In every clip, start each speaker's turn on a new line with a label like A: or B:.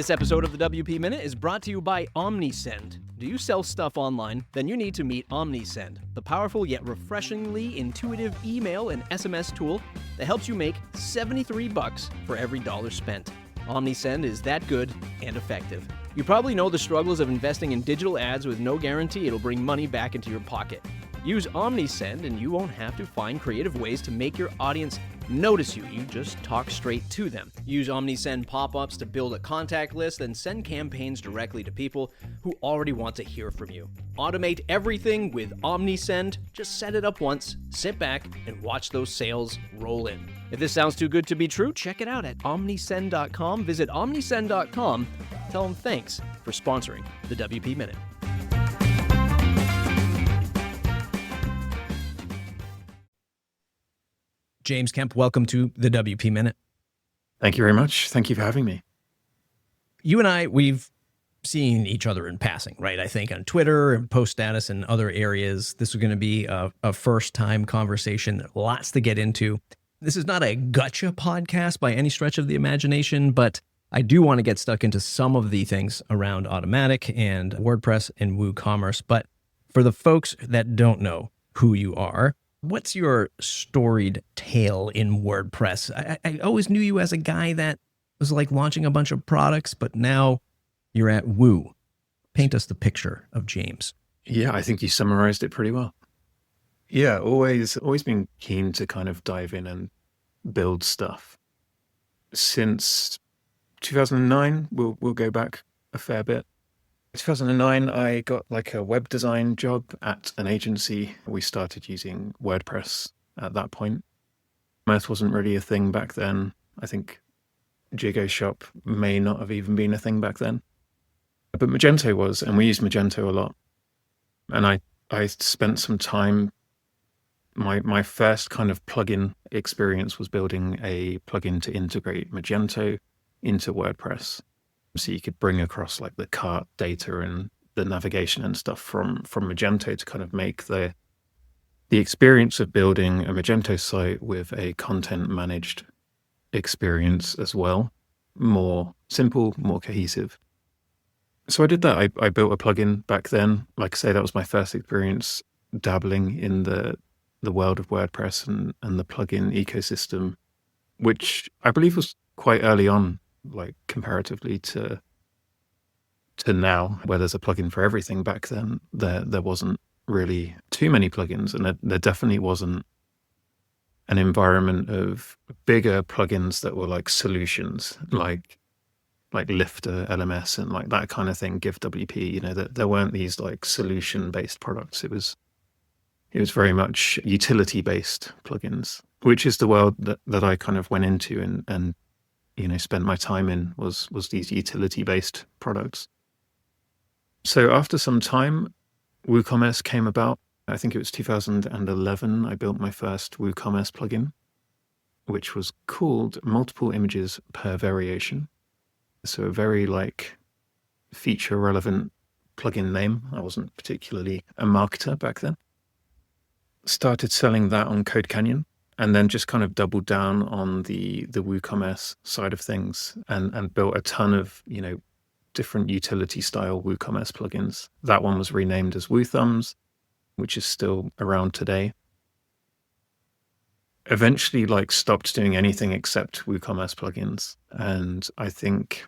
A: This episode of the WP Minute is brought to you by OmniSend. Do you sell stuff online? Then you need to meet OmniSend, the powerful yet refreshingly intuitive email and SMS tool that helps you make $73 for every dollar spent. OmniSend is that good and effective. You probably know the struggles of investing in digital ads with no guarantee it'll bring money back into your pocket. Use OmniSend and you won't have to find creative ways to make your audience notice you. You just talk straight to them. Use OmniSend pop-ups to build a contact list, then send campaigns directly to people who already want to hear from you. Automate everything with OmniSend. Just set it up once, sit back, and watch those sales roll in. If this sounds too good to be true, check it out at omnisend.com. Visit omnisend.com. Tell them thanks for sponsoring the WP Minute. James Kemp, welcome to the WP Minute.
B: Thank you very much. Thank you for having me.
A: You and I, we've seen each other in passing, right? I think on Twitter and post status and other areas. This is going to be a first-time conversation. Lots to get into. This is not a gotcha podcast by any stretch of the imagination, but I do want to get stuck into some of the things around Automattic and WordPress and WooCommerce. But for the folks that don't know who you are, what's your storied tale in WordPress? I always knew you as a guy that was like launching a bunch of products, but now you're at Woo. Paint us the picture of James.
B: Yeah, I think you summarized it pretty well. Yeah, always been keen to kind of dive in and build stuff. Since 2009, we'll go back a fair bit. 2009, I got like a web design job at an agency. We started using WordPress at that point. Mirth wasn't really a thing back then. I think Jigo Shop may not have even been a thing back then. But Magento was, and we used Magento a lot. And I spent some time, my first kind of plugin experience was building a plugin to integrate Magento into WordPress. So you could bring across like the cart data and the navigation and stuff from Magento to kind of make the experience of building a Magento site with a content managed experience as well more simple, more cohesive. So I did that. I built a plugin back then. Like I say, that was my first experience dabbling in the world of WordPress and the plugin ecosystem, which I believe was quite early on, like comparatively to now, where there's a plugin for everything. Back then there wasn't really too many plugins, and there definitely wasn't an environment of bigger plugins that were like solutions, like Lifter LMS and like that kind of thing, GiveWP. You know, that there weren't these like solution based products. It was very much utility based plugins, which is the world that I kind of went into and you know, spent my time in was these utility-based products. So after some time, WooCommerce came about. I think it was 2011. I built my first WooCommerce plugin, which was called Multiple Images Per Variation. So a very like feature-relevant plugin name. I wasn't particularly a marketer back then. Started selling that on CodeCanyon. And then just kind of doubled down on the WooCommerce side of things and built a ton of, you know, different utility style WooCommerce plugins. That one was renamed as WooThumbs, which is still around today. Eventually, like, stopped doing anything except WooCommerce plugins. And I think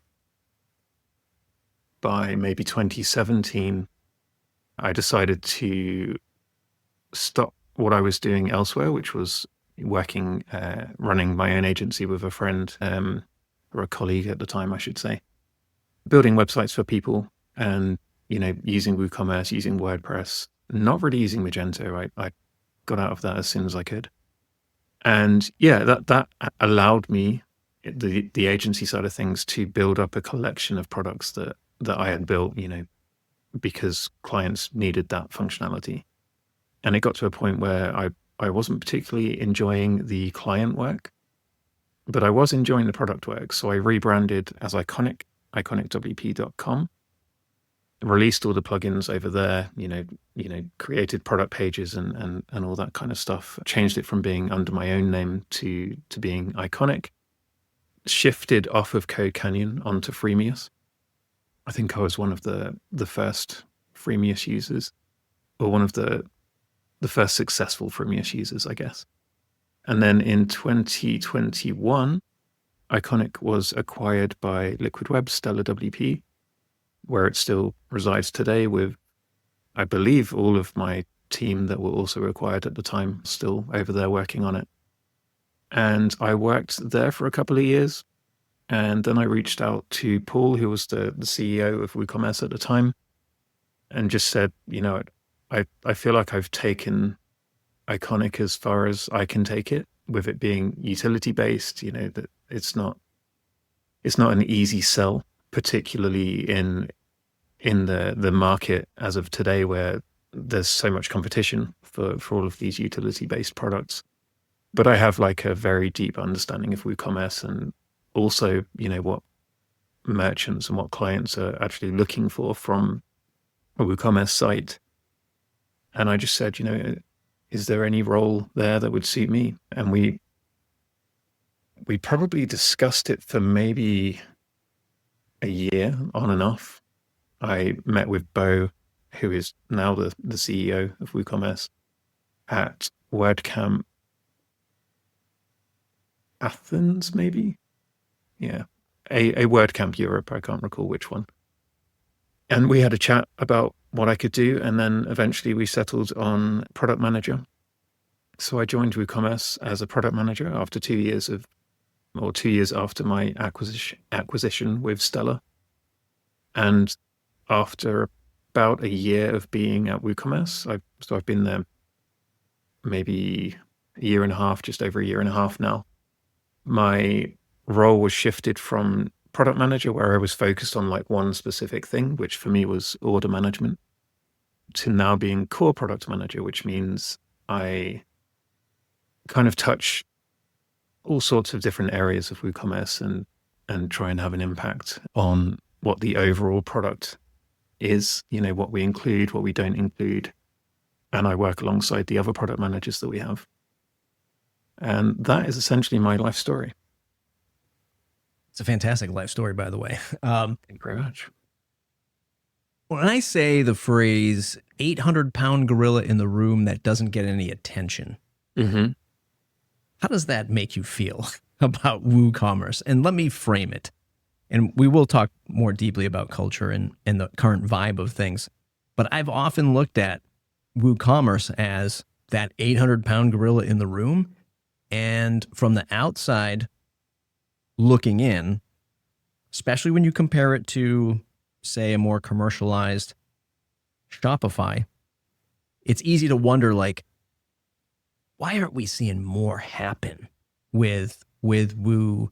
B: by maybe 2017, I decided to stop what I was doing elsewhere, which was working, running my own agency with a friend, or a colleague at the time, I should say, building websites for people and, you know, using WooCommerce, using WordPress, not really using Magento. I got out of that as soon as I could. And yeah, that allowed me, the agency side of things, to build up a collection of products that I had built, you know, because clients needed that functionality. And it got to a point where I wasn't particularly enjoying the client work, but I was enjoying the product work. So I rebranded as IconicWP.com, released all the plugins over there, you know, created product pages and all that kind of stuff. Changed it from being under my own name to being Iconic. Shifted off of CodeCanyon onto Freemius. I think I was one of the first freemius users, or one of the first successful freemius users, I guess. And then in 2021, Iconic was acquired by Liquid Web, StellarWP, where it still resides today with, I believe, all of my team that were also acquired at the time still over there working on it. And I worked there for a couple of years. And then I reached out to Paul, who was the CEO of WooCommerce at the time, and just said, I feel like I've taken Iconic as far as I can take it, with it being utility based, that it's not an easy sell, particularly in the market as of today, where there's so much competition for all of these utility based products. But I have like a very deep understanding of WooCommerce, and also, what merchants and what clients are actually looking for from a WooCommerce site. And I just said, is there any role there that would suit me? And we probably discussed it for maybe a year on and off. I met with Bo, who is now the CEO of WooCommerce, at WordCamp Athens, maybe? Yeah. A WordCamp Europe, I can't recall which one. And we had a chat about what I could do, and then eventually we settled on product manager. So I joined WooCommerce as a product manager after 2 years after my acquisition with Stellar. And after about a year of being at WooCommerce, I've been there maybe a year and a half, just over a year and a half now. My role was shifted from product manager, where I was focused on like one specific thing, which for me was order management, to now being core product manager, which means I kind of touch all sorts of different areas of WooCommerce and try and have an impact on what the overall product is, what we include, what we don't include. And I work alongside the other product managers that we have. And that is essentially my life story.
A: It's a fantastic life story, by the way.
B: Thank you very much.
A: When I say the phrase 800-pound gorilla in the room that doesn't get any attention, how does that make you feel about WooCommerce? And let me frame it. And we will talk more deeply about culture and the current vibe of things. But I've often looked at WooCommerce as that 800-pound gorilla in the room. And from the outside looking in, especially when you compare it to, say, a more commercialized Shopify, it's easy to wonder, like, why aren't we seeing more happen with Woo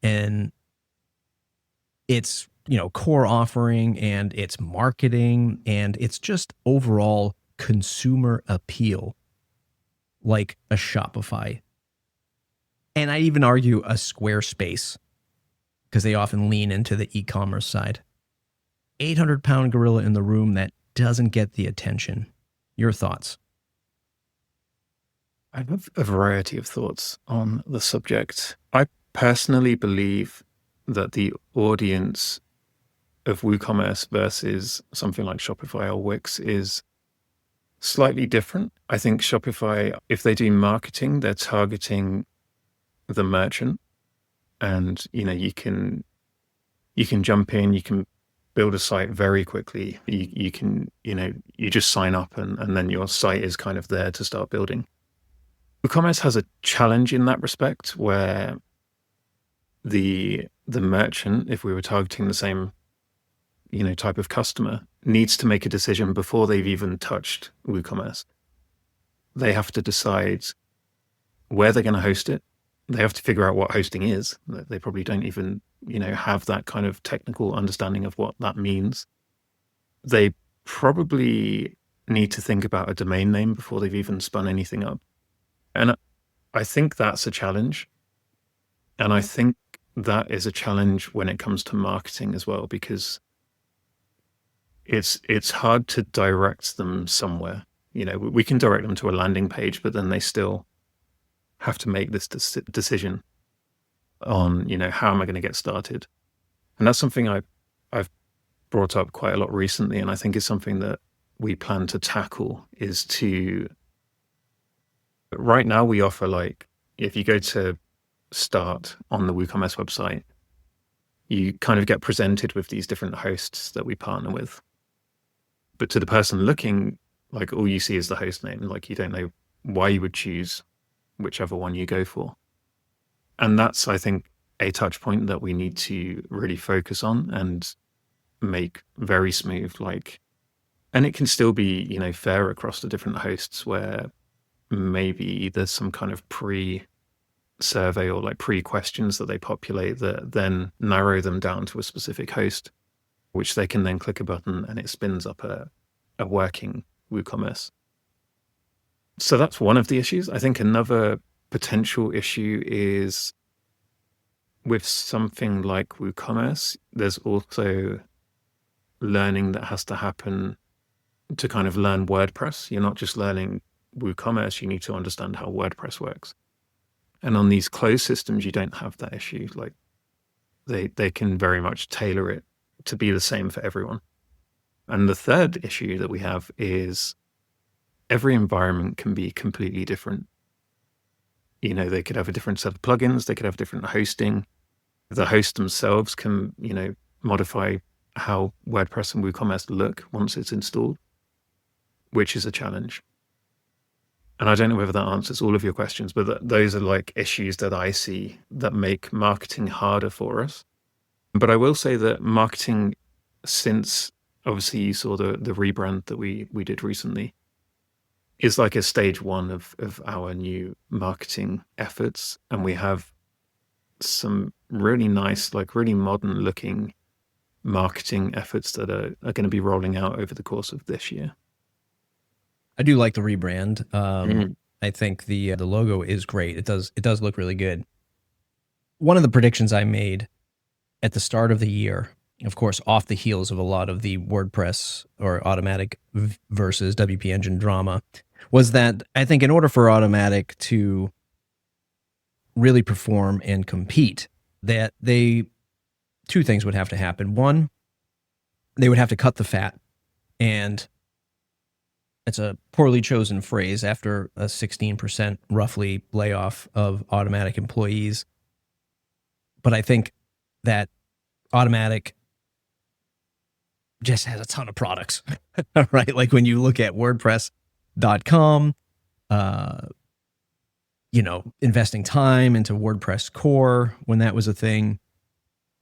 A: and its, core offering and its marketing and its just overall consumer appeal, like a Shopify? And I even argue a Squarespace, because they often lean into the e-commerce side. 800-pound gorilla in the room that doesn't get the attention. Your thoughts?
B: I have a variety of thoughts on the subject. I personally believe that the audience of WooCommerce versus something like Shopify or Wix is slightly different. I think Shopify, if they do marketing, they're targeting the merchant, and you can jump in, you can build a site very quickly. You can you just sign up and then your site is kind of there to start building. WooCommerce has a challenge in that respect, where the merchant, if we were targeting the same type of customer, needs to make a decision before they've even touched WooCommerce. They have to decide where they're going to host it. They have to figure out what hosting is. They probably don't even, have that kind of technical understanding of what that means. They probably need to think about a domain name before they've even spun anything up. And I think that's a challenge. And I think that is a challenge when it comes to marketing as well, because it's hard to direct them somewhere. We can direct them to a landing page, but then they still have to make this decision on, how am I going to get started? And that's something I've brought up quite a lot recently, and I think it's something that we plan to tackle, is to, right now we offer, like, if you go to start on the WooCommerce website, you kind of get presented with these different hosts that we partner with. But to the person looking, like, all you see is the host name. Like, you don't know why you would choose whichever one you go for. And that's, I think, a touch point that we need to really focus on and make very smooth. Like, and it can still be, fair across the different hosts, where maybe there's some kind of pre-survey or like pre-questions that they populate that then narrow them down to a specific host, which they can then click a button and it spins up a working WooCommerce. So that's one of the issues. I think another potential issue is with something like WooCommerce, there's also learning that has to happen to kind of learn WordPress. You're not just learning WooCommerce, you need to understand how WordPress works. And on these closed systems, you don't have that issue. Like, they can very much tailor it to be the same for everyone. And the third issue that we have is every environment can be completely different. They could have a different set of plugins, they could have different hosting. The hosts themselves can, modify how WordPress and WooCommerce look once it's installed, which is a challenge. And I don't know whether that answers all of your questions, but those are like issues that I see that make marketing harder for us. But I will say that marketing, since obviously you saw the rebrand that we did recently, is like a stage one of our new marketing efforts. And we have some really nice, like really modern looking marketing efforts that are going to be rolling out over the course of this year.
C: I do like the rebrand. I think the logo is great. It does look really good. One of the predictions I made at the start of the year, of course, off the heels of a lot of the WordPress or Automattic versus WP Engine drama, was that I think in order for Automattic to really perform and compete, that two things would have to happen. One, they would have to cut the fat, and it's a poorly chosen phrase after a 16% roughly layoff of Automattic employees. But I think that Automattic just has a ton of products, right? Like when you look at WordPress.com, investing time into WordPress core when that was a thing,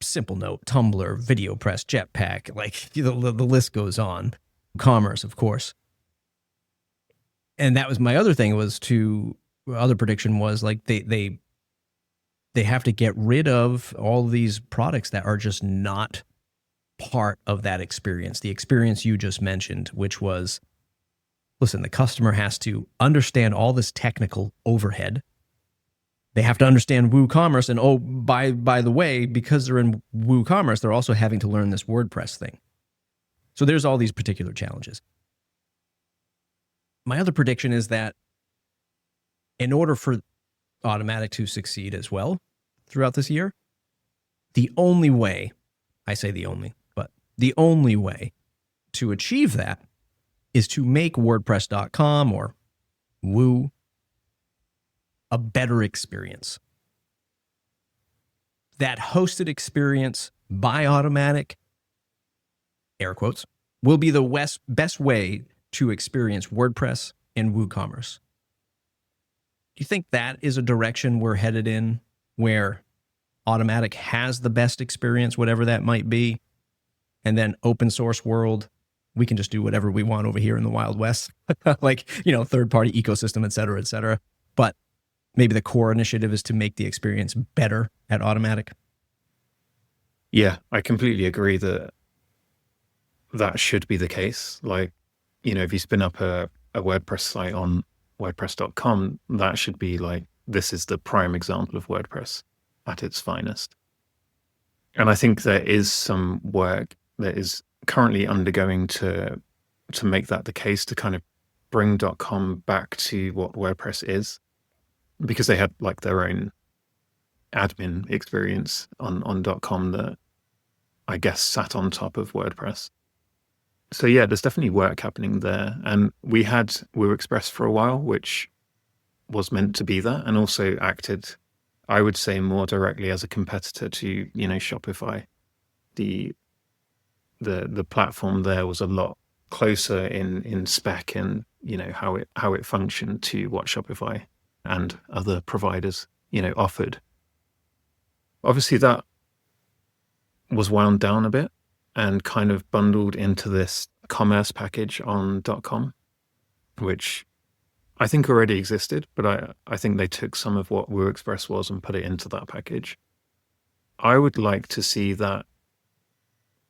C: Simple Note, Tumblr, VideoPress, Jetpack, like the list goes on. Commerce, of course. And that was my other thing, other prediction was like they have to get rid of all these products that are just not part of that experience. The experience you just mentioned, which was, listen, the customer has to understand all this technical overhead. They have to understand WooCommerce. And oh, by the way, because they're in WooCommerce, they're also having to learn this WordPress thing. So there's all these particular challenges. My other prediction is that in order for Automattic to succeed as well throughout this year, the only way to achieve that is to make WordPress.com or Woo a better experience. That hosted experience by Automattic, air quotes, will be the best way to experience WordPress and WooCommerce. Do you think that is a direction we're headed in, where Automattic has the best experience, whatever that might be, and then open source world, we can just do whatever we want over here in the Wild West, like, third-party ecosystem, et cetera, et cetera. But maybe the core initiative is to make the experience better at Automattic?
B: Yeah, I completely agree that should be the case. Like, if you spin up a WordPress site on WordPress.com, that should be like, this is the prime example of WordPress at its finest. And I think there is some work that is currently undergoing to make that the case, to kind of bring .com back to what WordPress is, because they had like their own admin experience on .com that I guess, sat on top of WordPress. So yeah, there's definitely work happening there. And we had WooExpress for a while, which was meant to be that, and also acted, I would say, more directly as a competitor to, Shopify. The platform there was a lot closer in spec and, how it functioned to what Shopify and other providers, offered. Obviously that was wound down a bit and kind of bundled into this commerce package on .com, which I think already existed, but I think they took some of what WooExpress was and put it into that package. I would like to see that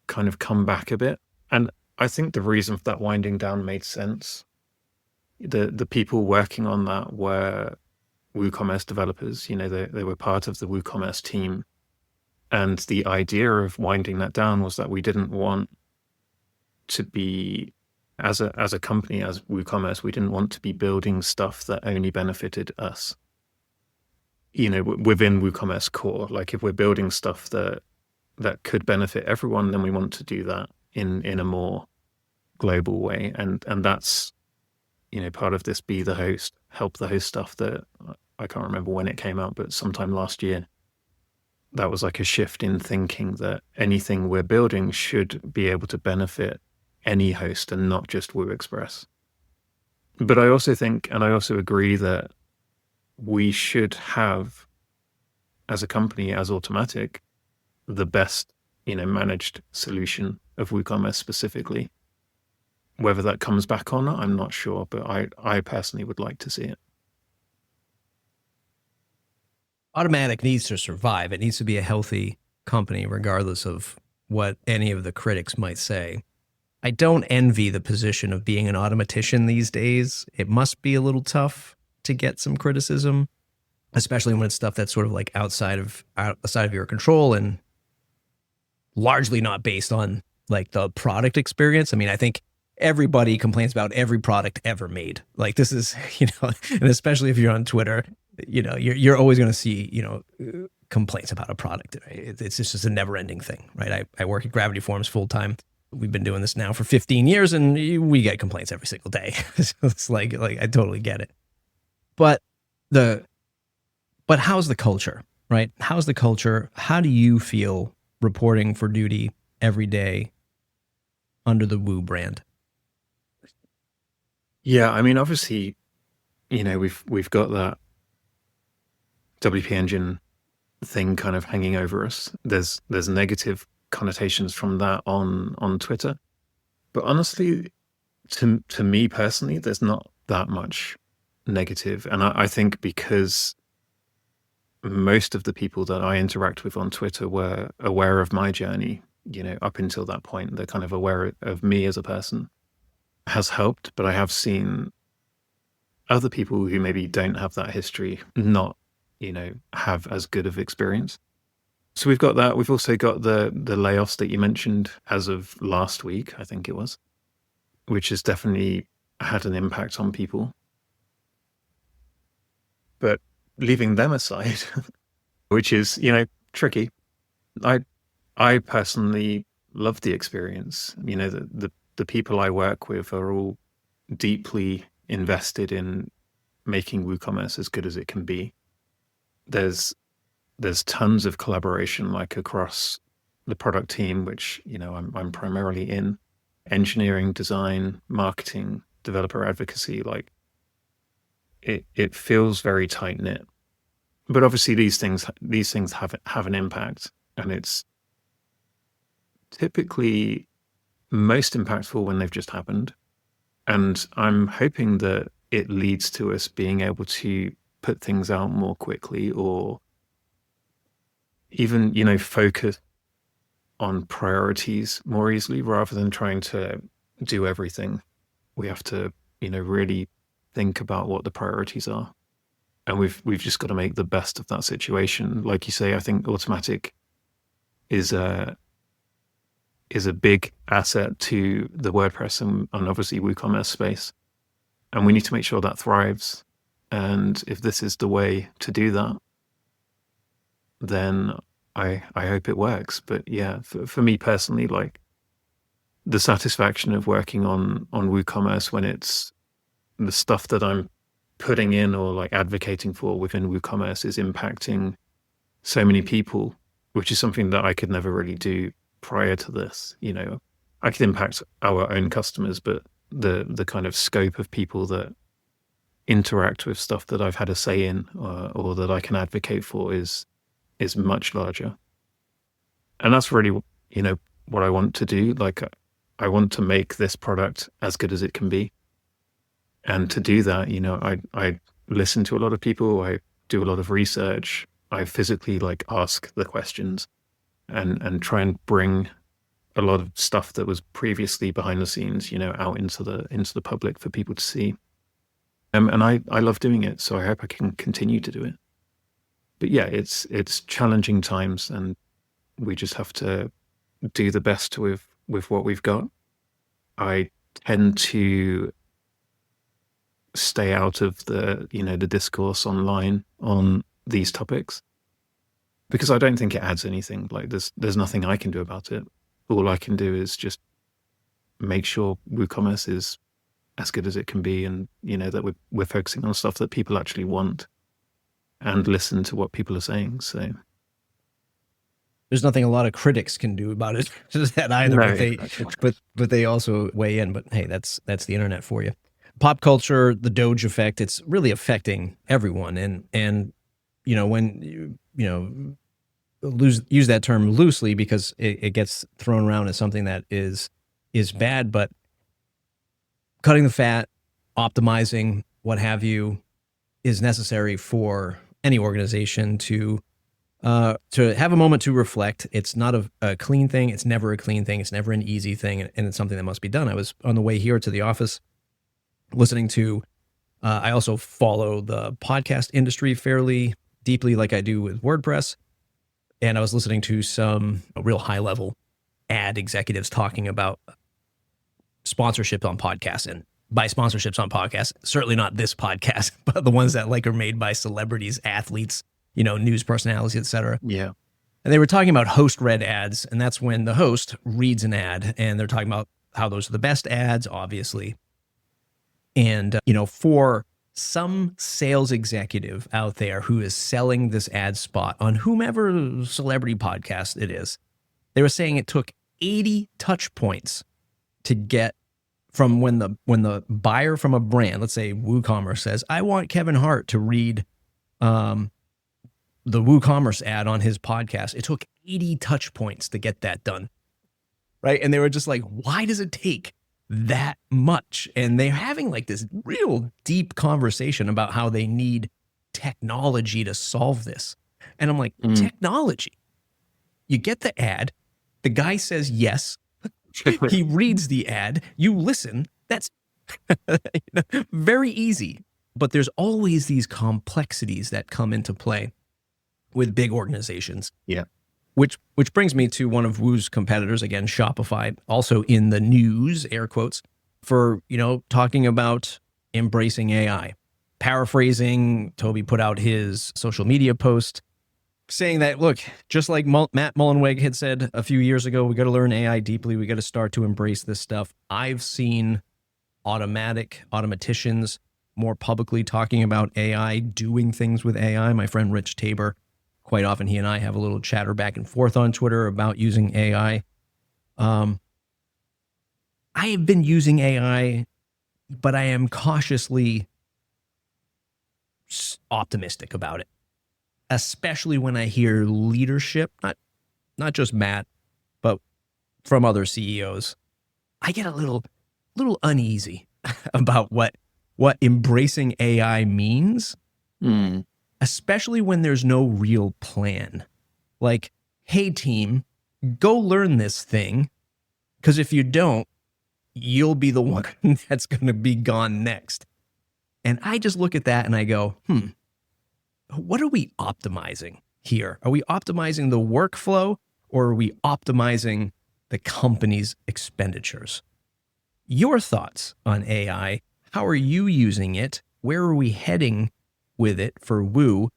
B: kind of come back a bit. And I think the reason for that winding down made sense. The people working on that were WooCommerce developers. They were part of the WooCommerce team. And the idea of winding that down was that we didn't want to be, as a company, as WooCommerce, we didn't want to be building stuff that only benefited us. Within WooCommerce core, like if we're building stuff that could benefit everyone, then we want to do that in a more global way. And that's, part of this be the host, help the host stuff that I can't remember when it came out, but sometime last year. That was like a shift in thinking that anything we're building should be able to benefit any host and not just WooExpress. But I also think, and I also agree, that we should have, as a company, as Automattic, the best, managed solution of WooCommerce specifically. Whether that comes back or not, I'm not sure, but I personally would like to see it.
C: Automattic needs to survive. It needs to be a healthy company, regardless of what any of the critics might say. I don't envy the position of being an automatician these days. It must be a little tough to get some criticism, especially when it's stuff that's sort of like outside of your control and largely not based on like the product experience. I mean, I think everybody complains about every product ever made. Like this is, and especially if you're on Twitter, you're always going to see, complaints about a product. It's just a never ending thing, right? I work at Gravity Forms full time. We've been doing this now for 15 years and we get complaints every single day. So it's like I totally get it. But how's the culture, right? How's the culture? How do you feel reporting for duty every day under the Woo brand?
B: Yeah, I mean, obviously, we've got that WP Engine thing kind of hanging over us. There's negative connotations from that on Twitter, but honestly, to me personally, there's not that much negative, and I think because most of the people that I interact with on Twitter were aware of my journey, up until that point, they're kind of aware of me as a person, has helped. But I have seen other people who maybe don't have that history not, have as good of experience. So we've got that. We've also got the layoffs that you mentioned as of last week, I think it was, which has definitely had an impact on people. But leaving them aside, which is, tricky. I personally love the experience. The people I work with are all deeply invested in making WooCommerce as good as it can be. There's tons of collaboration, like across the product team, which, I'm primarily in, engineering, design, marketing, developer advocacy. Like it feels very tight knit. But obviously these things have an impact, and it's typically most impactful when they've just happened. And I'm hoping that it leads to us being able to put things out more quickly, or even, focus on priorities more easily rather than trying to do everything. We have to, really think about what the priorities are. And we've just got to make the best of that situation. Like you say, I think Automattic is a big asset to the WordPress and obviously WooCommerce space. And we need to make sure that thrives. And if this is the way to do that, then I hope it works. But yeah, for me personally, like the satisfaction of working on WooCommerce when it's the stuff that I'm putting in or like advocating for within WooCommerce is impacting so many people, which is something that I could never really do prior to this. You know, I could impact our own customers, but the kind of scope of people that interact with stuff that I've had a say in or that I can advocate for is much larger. And that's really, you know, what I want to do. Like, I want to make this product as good as it can be. And to do that, you know, I listen to a lot of people. I do a lot of research. I physically like ask the questions and try and bring a lot of stuff that was previously behind the scenes, you know, out into the public for people to see. And I love doing it, so I hope I can continue to do it. But yeah, it's challenging times, and we just have to do the best with what we've got. I tend to stay out of the, you know, the discourse online on these topics because I don't think it adds anything. Like there's nothing I can do about it. All I can do is just make sure WooCommerce is as good as it can be, and you know that we're focusing on stuff that people actually want and listen to what people are saying. So
C: there's nothing a lot of critics can do about it that either,
B: no,
C: but they also weigh in. But hey, that's the internet for you. Pop culture, the Doge effect, it's really affecting everyone. And you know, when you know, use that term loosely because it gets thrown around as something that is bad, but cutting the fat, optimizing, what have you, is necessary for any organization to have a moment to reflect. It's not a clean thing. It's never a clean thing. It's never an easy thing, and it's something that must be done. I was on the way here to the office listening to, I also follow the podcast industry fairly deeply like I do with WordPress. And I was listening to some real high level ad executives talking about sponsorships on podcasts. And by sponsorships on podcasts, certainly not this podcast, but the ones that like are made by celebrities, athletes, you know, news personalities, etc.
B: yeah.
C: And they were talking about host read ads. And that's when the host reads an ad, and they're talking about how those are the best ads, obviously. And, you know, for some sales executive out there who is selling this ad spot on whomever celebrity podcast it is, they were saying it took 80 touch points to get from when the buyer from a brand, let's say WooCommerce, says, I want Kevin Hart to read the WooCommerce ad on his podcast. It took 80 touch points to get that done. Right. And they were just like, why does it take that much? And they're having like this real deep conversation about how they need technology to solve this. And I'm like, technology? You get the ad, the guy says yes, he reads the ad, you listen. That's very easy. But there's always these complexities that come into play with big organizations.
B: Yeah.
C: Which brings me to one of Woo's competitors, again, Shopify, also in the news, air quotes, for, you know, talking about embracing AI. Paraphrasing, Toby put out his social media post saying that, look, just like Matt Mullenweg had said a few years ago, we got to learn AI deeply. We got to start to embrace this stuff. I've seen automaticians more publicly talking about AI, doing things with AI. My friend Rich Tabor, quite often he and I have a little chatter back and forth on Twitter about using AI. I have been using AI, but I am cautiously optimistic about it, especially when I hear leadership, not just Matt, but from other CEOs. I get a little uneasy about what embracing AI means. Especially when there's no real plan. Like, hey team, go learn this thing, because if you don't, you'll be the one that's going to be gone next. And I just look at that and I go, what are we optimizing here? Are we optimizing the workflow, or are we optimizing the company's expenditures? Your thoughts on AI? How are you using it? Where are we heading with it for Woo?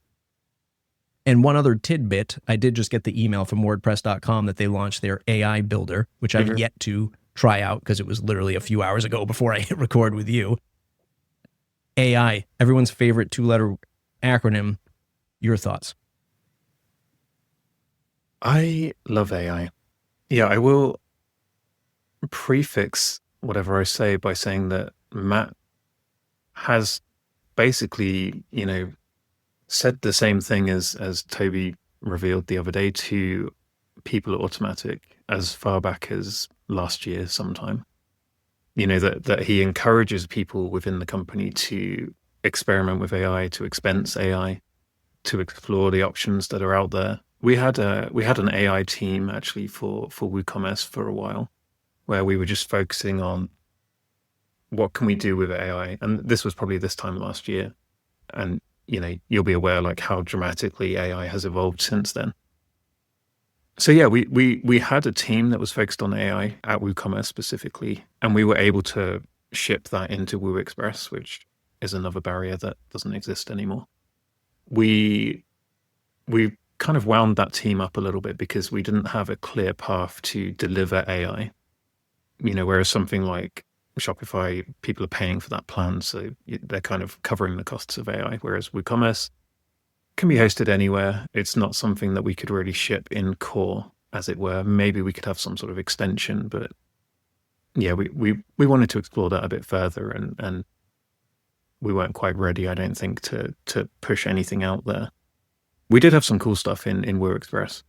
C: And one other tidbit, I did just get the email from WordPress.com that they launched their AI builder, which I've yet to try out because it was literally a few hours ago before I hit record with you. AI, everyone's favorite 2-letter acronym. Your thoughts?
B: I love AI. Yeah, I will prefix whatever I say by saying that Matt has basically, said the same thing as Toby revealed the other day to people at Automattic as far back as last year sometime. That he encourages people within the company to experiment with AI, to expense AI, to explore the options that are out there. We had an AI team actually for WooCommerce for a while, where we were just focusing on what can we do with AI. And this was probably this time last year. And you'll be aware like how dramatically AI has evolved since then. So yeah, we had a team that was focused on AI at WooCommerce specifically, and we were able to ship that into WooExpress, which is another barrier that doesn't exist anymore. We kind of wound that team up a little bit because we didn't have a clear path to deliver AI. Whereas something like Shopify, people are paying for that plan, so they're kind of covering the costs of AI, whereas WooCommerce can be hosted anywhere. It's not something that we could really ship in core, as it were. Maybe we could have some sort of extension, but yeah, we wanted to explore that a bit further, and we weren't quite ready, I don't think, to push anything out there. We did have some cool stuff in WooExpress.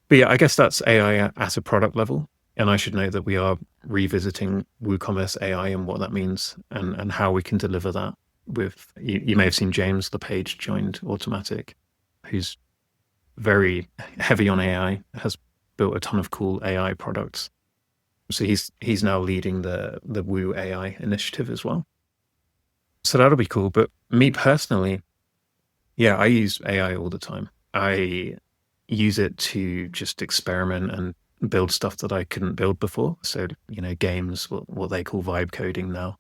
B: But yeah, I guess that's AI at a product level. And I should note that we are revisiting WooCommerce AI and what that means and how we can deliver that with, you may have seen James LePage joined Automattic, who's very heavy on AI, has built a ton of cool AI products. So he's now leading the Woo AI initiative as well. So that'll be cool. But me personally, yeah, I use AI all the time. I use it to just experiment and build stuff that I couldn't build before. So, games, what they call vibe coding now.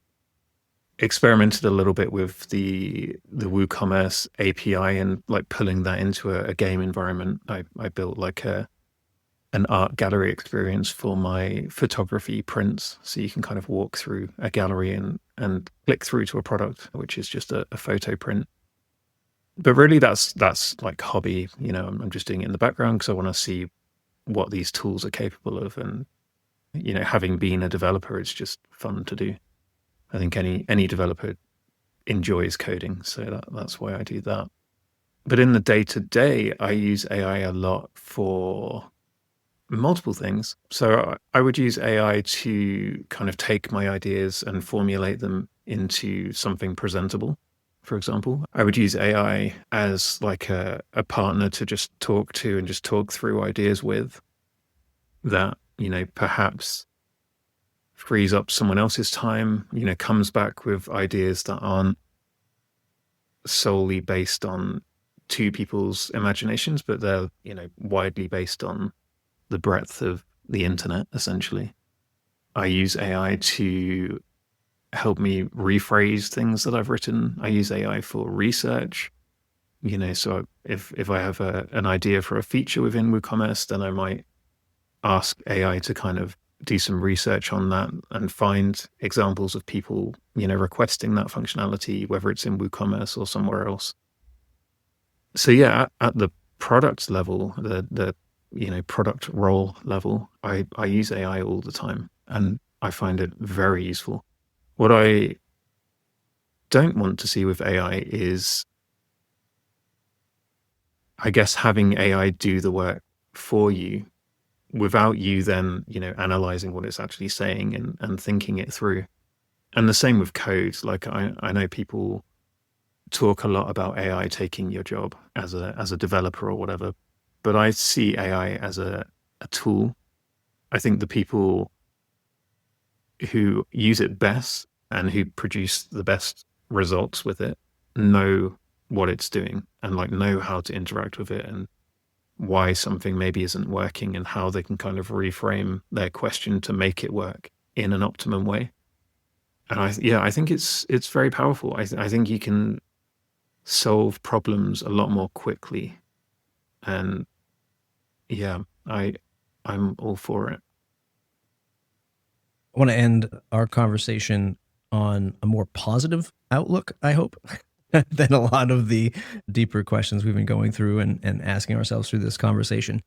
B: Experimented a little bit with the WooCommerce API and like pulling that into a game environment. I built like an art gallery experience for my photography prints. So you can kind of walk through a gallery and click through to a product, which is just a photo print. But really that's like hobby, I'm just doing it in the background because I want to see what these tools are capable of. And, having been a developer, it's just fun to do. I think any developer enjoys coding. So that's why I do that. But in the day-to-day, I use AI a lot for multiple things. So I would use AI to kind of take my ideas and formulate them into something presentable. For example, I would use AI as like a partner to just talk to and just talk through ideas with that, perhaps frees up someone else's time, comes back with ideas that aren't solely based on two people's imaginations, but they're, widely based on the breadth of the internet, essentially. I use AI to help me rephrase things that I've written. I use AI for research. So if I have an idea for a feature within WooCommerce, then I might ask AI to kind of do some research on that and find examples of people, requesting that functionality, whether it's in WooCommerce or somewhere else. So yeah, at the product level, the product role level, I use AI all the time and I find it very useful. What I don't want to see with AI is, I guess, having AI do the work for you without you then, analyzing what it's actually saying and thinking it through. And the same with code. Like I know people talk a lot about AI taking your job as a developer or whatever, but I see AI as a tool. I think the people who use it best and who produce the best results with it know what it's doing and like know how to interact with it and why something maybe isn't working and how they can kind of reframe their question to make it work in an optimum way. And I think it's very powerful. I think you can solve problems a lot more quickly And yeah, I'm all for it.
C: I want to end our conversation on a more positive outlook, I hope, than a lot of the deeper questions we've been going through and asking ourselves through this conversation.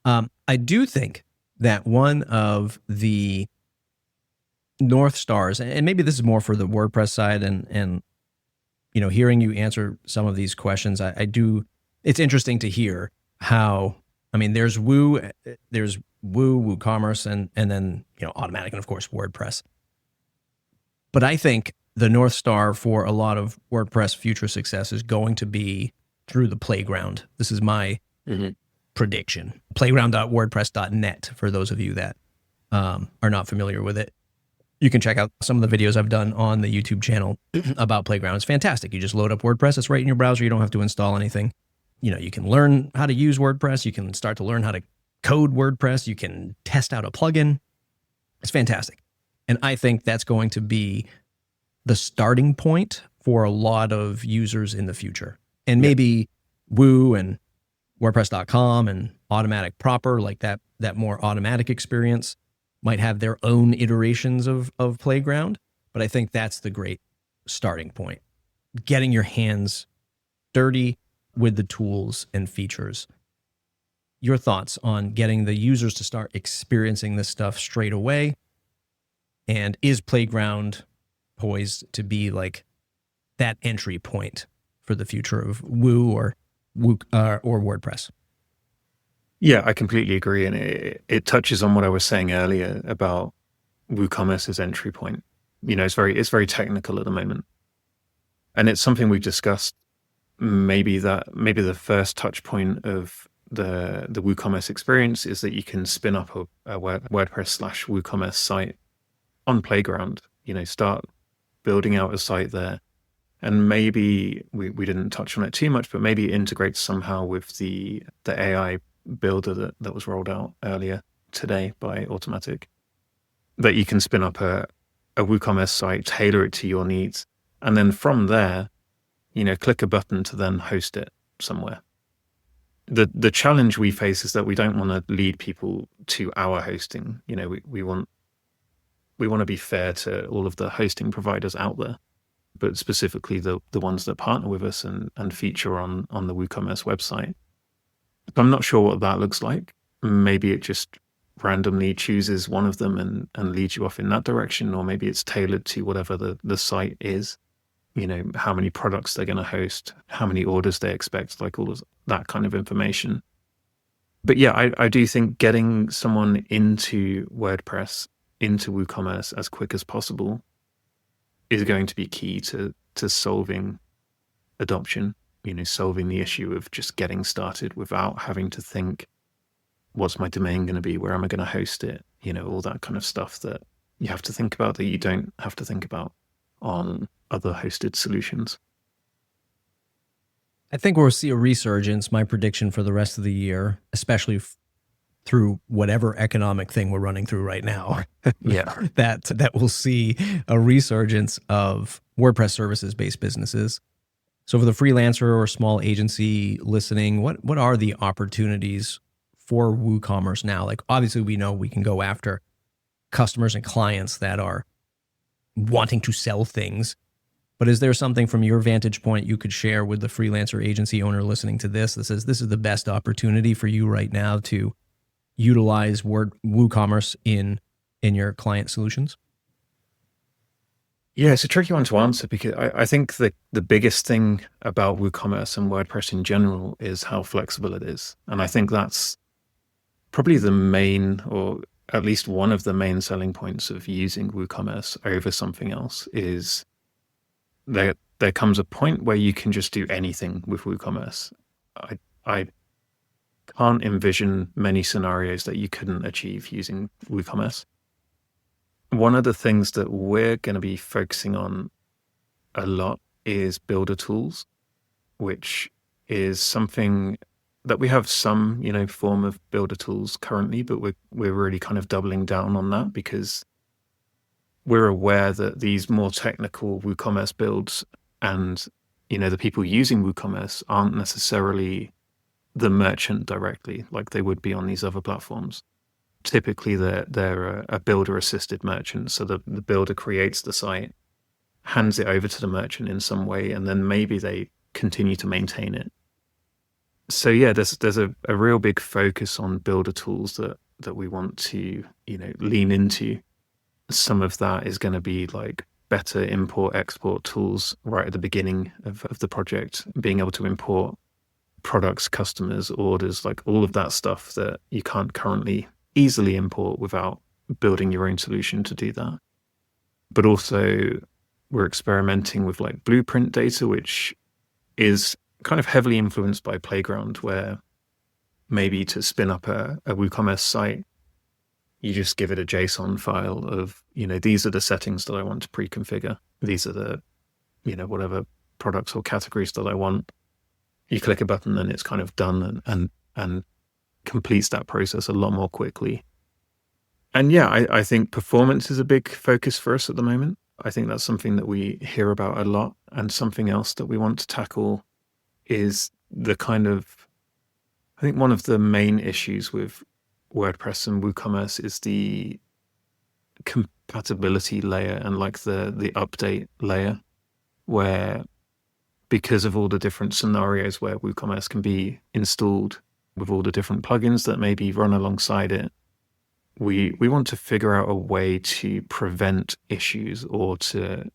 C: I do think that one of the North Stars, and maybe this is more for the WordPress side, and hearing you answer some of these questions, I do. It's interesting to hear how. I mean, there's WooCommerce, and then Automattic, and of course WordPress. But I think the North Star for a lot of WordPress future success is going to be through the playground. This is my prediction. Playground.wordpress.net for those of you that are not familiar with it. You can check out some of the videos I've done on the YouTube channel about Playground. It's fantastic. You just load up WordPress. It's right in your browser. You don't have to install anything. You can learn how to use WordPress. You can start to learn how to code WordPress. You can test out a plugin. It's fantastic. And I think that's going to be the starting point for a lot of users in the future. And maybe Woo and WordPress.com and Automattic proper, like that more Automattic experience, might have their own iterations of Playground. But I think that's the great starting point. Getting your hands dirty with the tools and features. Your thoughts on getting the users to start experiencing this stuff straight away? And is Playground poised to be like that entry point for the future of Woo or WordPress?
B: Yeah, I completely agree. And it touches on what I was saying earlier about WooCommerce's entry point. It's very technical at the moment. And it's something we've discussed. Maybe the first touch point of the WooCommerce experience is that you can spin up a WordPress/WooCommerce site on Playground. Start building out a site there, and maybe we didn't touch on it too much, but maybe it integrates somehow with the AI builder that was rolled out earlier today by Automattic. That you can spin up a WooCommerce site, tailor it to your needs, and then from there, click a button to then host it somewhere. The challenge we face is that we don't want to lead people to our hosting. We want to be fair to all of the hosting providers out there, but specifically the ones that partner with us and feature on the WooCommerce website. I'm not sure what that looks like. Maybe it just randomly chooses one of them and leads you off in that direction, or maybe it's tailored to whatever the site is. How many products they're going to host, how many orders they expect, like all of that kind of information. But yeah, I do think getting someone into WordPress, into WooCommerce as quick as possible is going to be key to solving adoption, solving the issue of just getting started without having to think, what's my domain going to be? Where am I going to host it? All that kind of stuff that you have to think about that you don't have to think about on other hosted solutions.
C: I think we'll see a resurgence, my prediction for the rest of the year, especially through whatever economic thing we're running through right now.
B: Yeah.
C: that we'll see a resurgence of WordPress services-based businesses. So for the freelancer or small agency listening, what are the opportunities for WooCommerce now? Like, obviously we know we can go after customers and clients that are wanting to sell things. But is there something from your vantage point you could share with the freelancer agency owner listening to this that says this is the best opportunity for you right now to utilize WooCommerce in your client solutions?
B: Yeah, it's a tricky one to answer because I think the biggest thing about WooCommerce and WordPress in general is how flexible it is. And I think that's probably the main, or at least one of the main selling points of using WooCommerce over something else is there comes a point where you can just do anything with WooCommerce. I can't envision many scenarios that you couldn't achieve using WooCommerce. One of the things that we're going to be focusing on a lot is builder tools, which is something that we have some, form of builder tools currently, but we're really kind of doubling down on that because we're aware that these more technical WooCommerce builds and, the people using WooCommerce aren't necessarily the merchant directly like they would be on these other platforms. Typically, they're a builder-assisted merchant, so the builder creates the site, hands it over to the merchant in some way, and then maybe they continue to maintain it. So yeah, there's a real big focus on builder tools that we want to lean into. Some of that is going to be like better import-export tools right at the beginning of the project, being able to import products, customers, orders, like all of that stuff that you can't currently easily import without building your own solution to do that. But also we're experimenting with like blueprint data, which is kind of heavily influenced by Playground, where maybe to spin up a WooCommerce site, you just give it a JSON file of, these are the settings that I want to pre-configure. These are the, whatever products or categories that I want. You click a button and it's kind of done and completes that process a lot more quickly. And yeah, I think performance is a big focus for us at the moment. I think that's something that we hear about a lot. And something else that we want to tackle is the kind of, I think one of the main issues with WordPress and WooCommerce is the compatibility layer and like the update layer, where because of all the different scenarios where WooCommerce can be installed with all the different plugins that maybe run alongside it, we want to figure out a way to prevent issues or to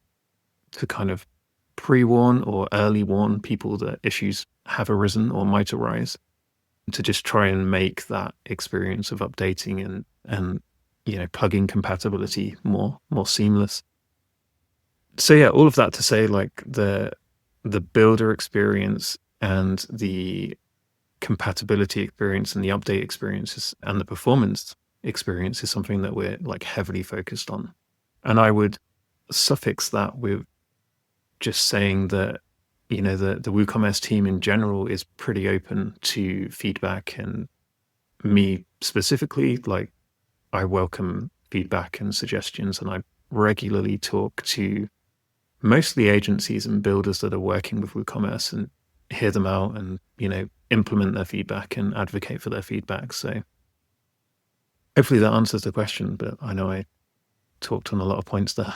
B: kind of pre-warn or early warn people that issues have arisen or might arise, to just try and make that experience of updating and plugin compatibility more seamless. So yeah, all of that to say, like the builder experience and the compatibility experience and the update experiences and the performance experience is something that we're like heavily focused on. And I would suffix that with just saying that the WooCommerce team in general is pretty open to feedback, and me specifically, like I welcome feedback and suggestions, and I regularly talk to mostly agencies and builders that are working with WooCommerce and hear them out and implement their feedback and advocate for their feedback. So hopefully that answers the question, but I know I talked on a lot of points there.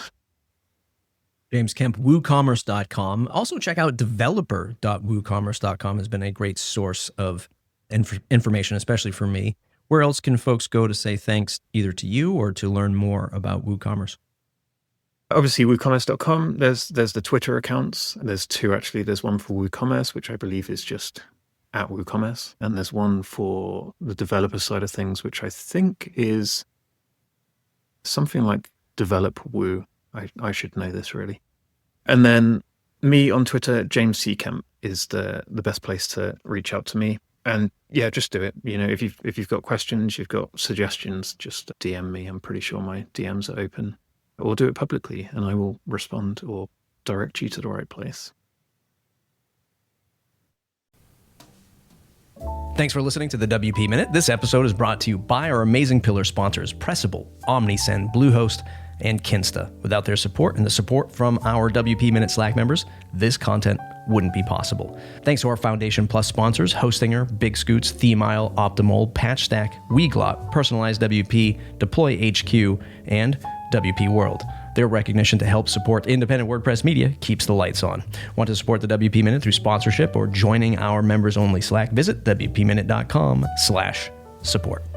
C: James Kemp, WooCommerce.com. Also check out developer.woocommerce.com has been a great source of information, especially for me. Where else can folks go to say thanks either to you or to learn more about WooCommerce?
B: Obviously, WooCommerce.com. There's the Twitter accounts. There's two, actually. There's one for WooCommerce, which I believe is just at WooCommerce. And there's one for the developer side of things, which I think is something like Develop Woo. I should know this, really. And then me on Twitter, James C. Kemp is the best place to reach out to me. And yeah, just do it. If you've got questions, you've got suggestions, just DM me. I'm pretty sure my DMs are open. Or do it publicly and I will respond or direct you to the right place.
C: Thanks for listening to the WP Minute. This episode is brought to you by our amazing pillar sponsors, Pressable, OmniSend, Bluehost, and Kinsta. Without their support and the support from our WP Minute Slack members, this content wouldn't be possible. Thanks to our Foundation Plus sponsors, Hostinger, Big Scoots, Themile, Optimal, Patchstack, Weglot, Personalized WP, Deploy HQ, and WP World. Their recognition to help support independent WordPress media keeps the lights on. Want to support the WP Minute through sponsorship or joining our members-only Slack? Visit WPMinute.com/support.